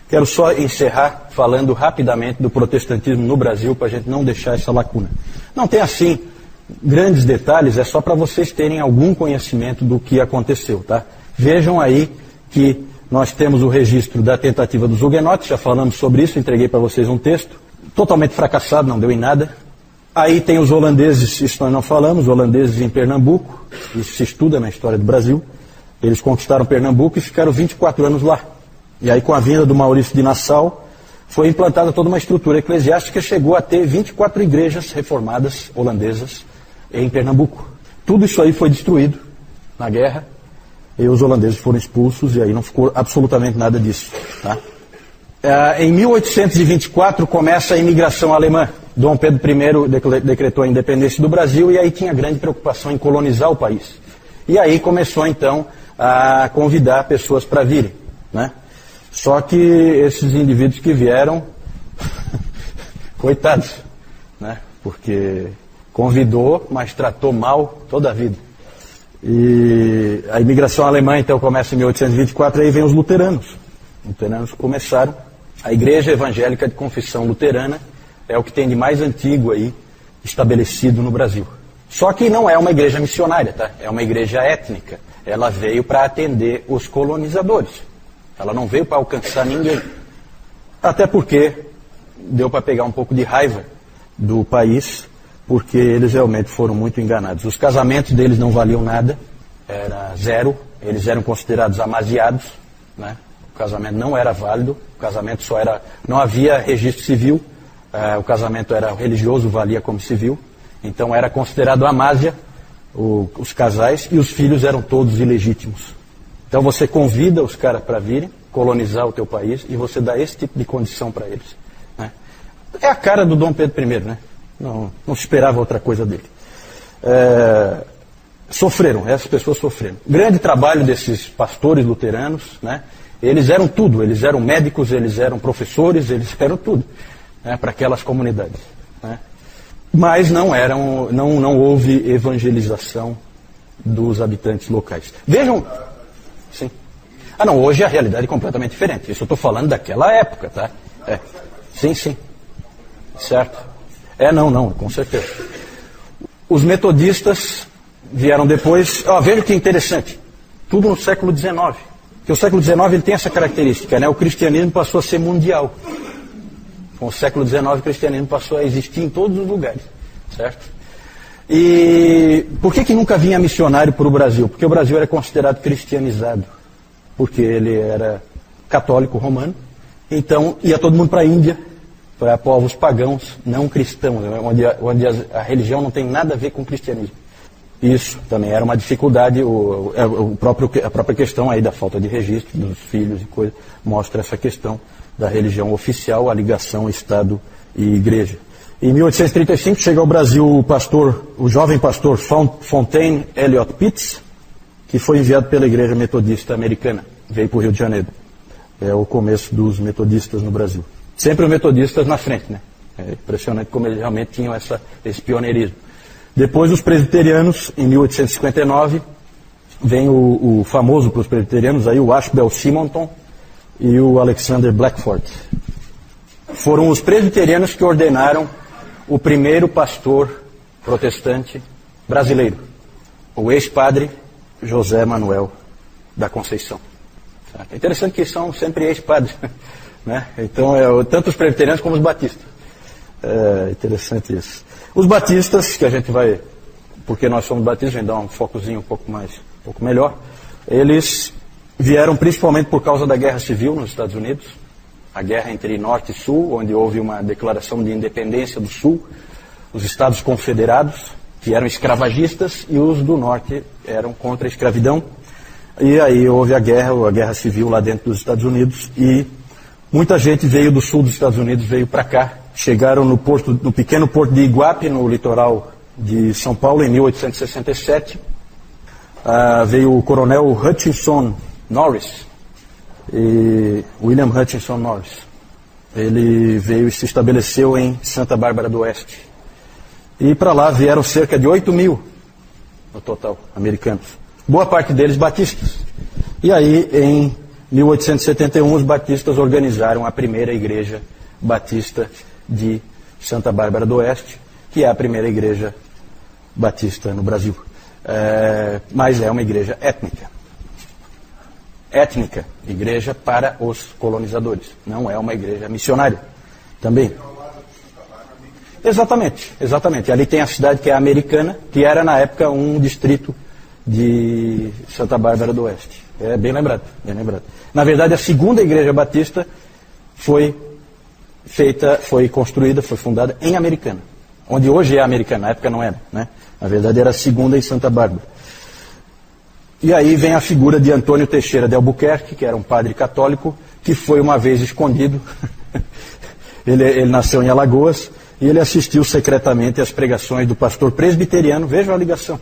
Quero só encerrar falando rapidamente do protestantismo no Brasil, para a gente não deixar essa lacuna. Não tem assim grandes detalhes, é só para vocês terem algum conhecimento do que aconteceu, tá? Vejam aí que nós temos o registro da tentativa dos huguenotes, já falamos sobre isso, entreguei para vocês um texto, totalmente fracassado, não deu em nada. Aí tem os holandeses, isso nós não falamos, holandeses em Pernambuco, isso se estuda na história do Brasil. Eles conquistaram Pernambuco e ficaram 24 anos lá. E aí, com a vinda do Maurício de Nassau, foi implantada toda uma estrutura eclesiástica, chegou a ter 24 igrejas reformadas holandesas em Pernambuco. Tudo isso aí foi destruído na guerra, e os holandeses foram expulsos, e aí não ficou absolutamente nada disso. Tá? Em 1824 começa a imigração alemã. Dom Pedro I decretou a independência do Brasil, e aí tinha grande preocupação em colonizar o país. E aí começou então a convidar pessoas para virem, né? Só que esses indivíduos que vieram, coitados, né? Porque convidou, mas tratou mal toda a vida. E a imigração alemã então começa em 1824, aí vem os luteranos. Os luteranos começaram. A igreja evangélica de confissão luterana é o que tem de mais antigo aí estabelecido no Brasil. Só que não é uma igreja missionária, tá? É uma igreja étnica. Ela veio para atender os colonizadores. Ela não veio para alcançar ninguém. Até porque deu para pegar um pouco de raiva do país, porque eles realmente foram muito enganados. Os casamentos deles não valiam nada, era zero, eles eram considerados amasiados, né? O casamento não era válido, o casamento só era, não havia registro civil, o casamento era religioso, valia como civil, então era considerado amásia os casais, e os filhos eram todos ilegítimos. Então você convida os caras para virem colonizar o teu país e você dá esse tipo de condição para eles, né? É a cara do Dom Pedro I, né? Não se esperava outra coisa dele. Sofreram, essas pessoas sofreram. Grande trabalho desses pastores luteranos, né? Eles eram tudo, eles eram médicos, eles eram professores, eles eram tudo, né, para aquelas comunidades, né? Mas não houve evangelização dos habitantes locais. Vejam. Sim. Não, hoje a realidade é completamente diferente. Isso eu estou falando daquela época, tá? Sim. Certo. Não, com certeza. Os metodistas vieram depois. Veja que interessante. Tudo no século XIX. Porque o século XIX ele tem essa característica, né? O cristianismo passou a ser mundial. Com o século XIX o cristianismo passou a existir em todos os lugares. Certo? E por que nunca vinha missionário para o Brasil? Porque o Brasil era considerado cristianizado. Porque ele era católico romano. Então ia todo mundo para a Índia, para povos pagãos, não cristãos, onde a religião não tem nada a ver com o cristianismo. Isso também era uma dificuldade, a própria questão aí da falta de registro dos filhos e coisa, mostra essa questão da religião oficial, a ligação Estado e Igreja. Em 1835 chega ao Brasil o jovem pastor Fontaine Elliot Pitts, que foi enviado pela Igreja Metodista Americana, veio para o Rio de Janeiro. É o começo dos metodistas no Brasil. Sempre os metodistas na frente, né? É impressionante como eles realmente tinham esse pioneirismo. Depois os presbiterianos, em 1859, vem o famoso para os presbiterianos, aí, o Ashbel Simonton e o Alexander Blackford. Foram os presbiterianos que ordenaram o primeiro pastor protestante brasileiro, o ex-padre José Manuel da Conceição. É interessante que são sempre ex-padres, né? Então, tanto os presbiterianos como os batistas. É interessante isso. Os batistas, que a gente vai, porque nós somos batistas, a gente dá um focozinho um pouco melhor, eles vieram principalmente por causa da Guerra Civil nos Estados Unidos, a guerra entre Norte e Sul, onde houve uma declaração de independência do Sul, os Estados Confederados, que eram escravagistas, e os do Norte eram contra a escravidão, e aí houve a Guerra Civil lá dentro dos Estados Unidos, e muita gente veio do sul dos Estados Unidos, veio para cá, chegaram no pequeno porto de Iguape, no litoral de São Paulo, em 1867. Veio o coronel Hutchinson Norris, William Hutchinson Norris. Ele veio e se estabeleceu em Santa Bárbara do Oeste. E para lá vieram cerca de 8.000 no total, americanos. Boa parte deles batistas. E aí, em 1871, os batistas organizaram a primeira igreja batista de Santa Bárbara do Oeste, que é a primeira igreja batista no Brasil. Mas é uma igreja étnica. Étnica, igreja para os colonizadores. Não é uma igreja missionária. Também. Exatamente. Ali tem a cidade que é Americana, que era na época um distrito de Santa Bárbara do Oeste. É bem lembrado. Na verdade, a segunda igreja batista foi construída, foi fundada em Americana, onde hoje é Americana, na época não era, né? Na verdade era a segunda em Santa Bárbara. E aí vem a figura de Antônio Teixeira de Albuquerque, que era um padre católico, que foi uma vez escondido. Ele nasceu em Alagoas e ele assistiu secretamente às pregações do pastor presbiteriano. Vejam a ligação.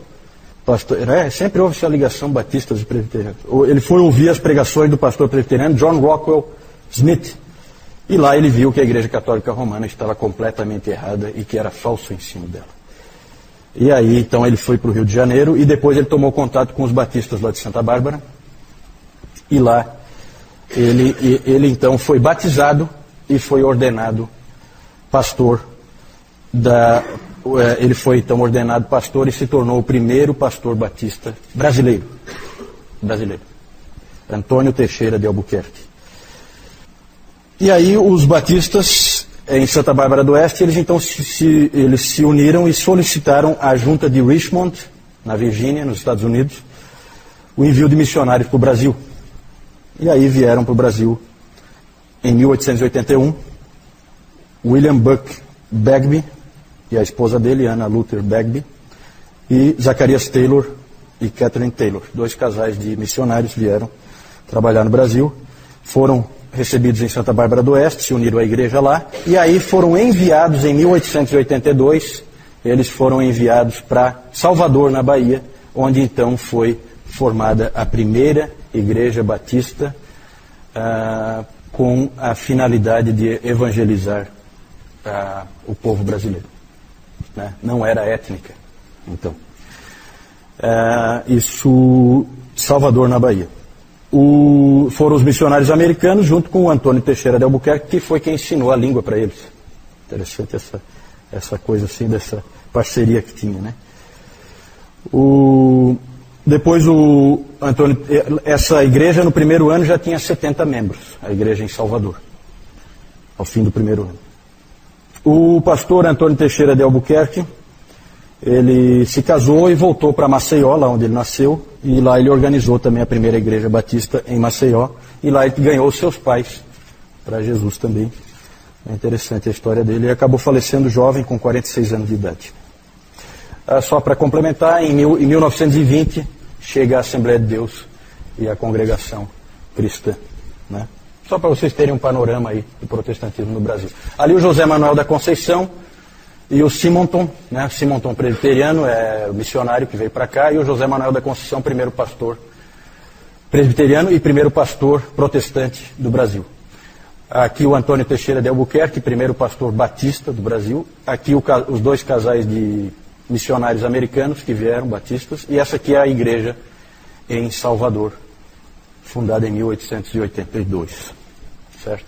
Sempre houve essa ligação batistas e presbiterianos. Ele foi ouvir as pregações do pastor presbiteriano John Rockwell Smith. E lá ele viu que a Igreja Católica Romana estava completamente errada e que era falso o ensino dela. E aí, então, ele foi para o Rio de Janeiro e depois ele tomou contato com os batistas lá de Santa Bárbara. E lá, ele então foi batizado e foi ordenado pastor ele foi então ordenado pastor e se tornou o primeiro pastor batista brasileiro. Antônio Teixeira de Albuquerque. E aí os batistas em Santa Bárbara do Oeste, eles então eles se uniram e solicitaram à junta de Richmond, na Virgínia, nos Estados Unidos, o envio de missionários para o Brasil. E aí vieram para o Brasil em 1881 William Buck Bagby e a esposa dele, Anna Luther Bagby, e Zacarias Taylor e Catherine Taylor. 2 casais de missionários vieram trabalhar no Brasil, foram recebidos em Santa Bárbara do Oeste, se uniram à igreja lá, e aí foram enviados em 1882, eles foram enviados para Salvador, na Bahia, onde então foi formada a primeira igreja batista com a finalidade de evangelizar o povo brasileiro. Né? Não era étnica, então. Isso, Salvador, na Bahia. Foram os missionários americanos, junto com o Antônio Teixeira de Albuquerque, que foi quem ensinou a língua para eles. Interessante essa coisa assim, dessa parceria que tinha, né? Depois essa igreja no primeiro ano já tinha 70 membros, a igreja em Salvador, ao fim do primeiro ano. O pastor Antônio Teixeira de Albuquerque, ele se casou e voltou para Maceió, lá onde ele nasceu, e lá ele organizou também a primeira igreja batista em Maceió, e lá ele ganhou os seus pais para Jesus também. É interessante a história dele. Ele acabou falecendo jovem, com 46 anos de idade. Só para complementar, em 1920, chega a Assembleia de Deus e a congregação cristã, né? Só para vocês terem um panorama aí do protestantismo no Brasil. Ali o José Manuel da Conceição e o Simonton, né? Simonton presbiteriano, é o missionário que veio para cá, e o José Manuel da Conceição, primeiro pastor presbiteriano e primeiro pastor protestante do Brasil. Aqui o Antônio Teixeira de Albuquerque, primeiro pastor batista do Brasil. Aqui os 2 casais de missionários americanos que vieram, batistas. E essa aqui é a igreja em Salvador, fundada em 1882. Certo?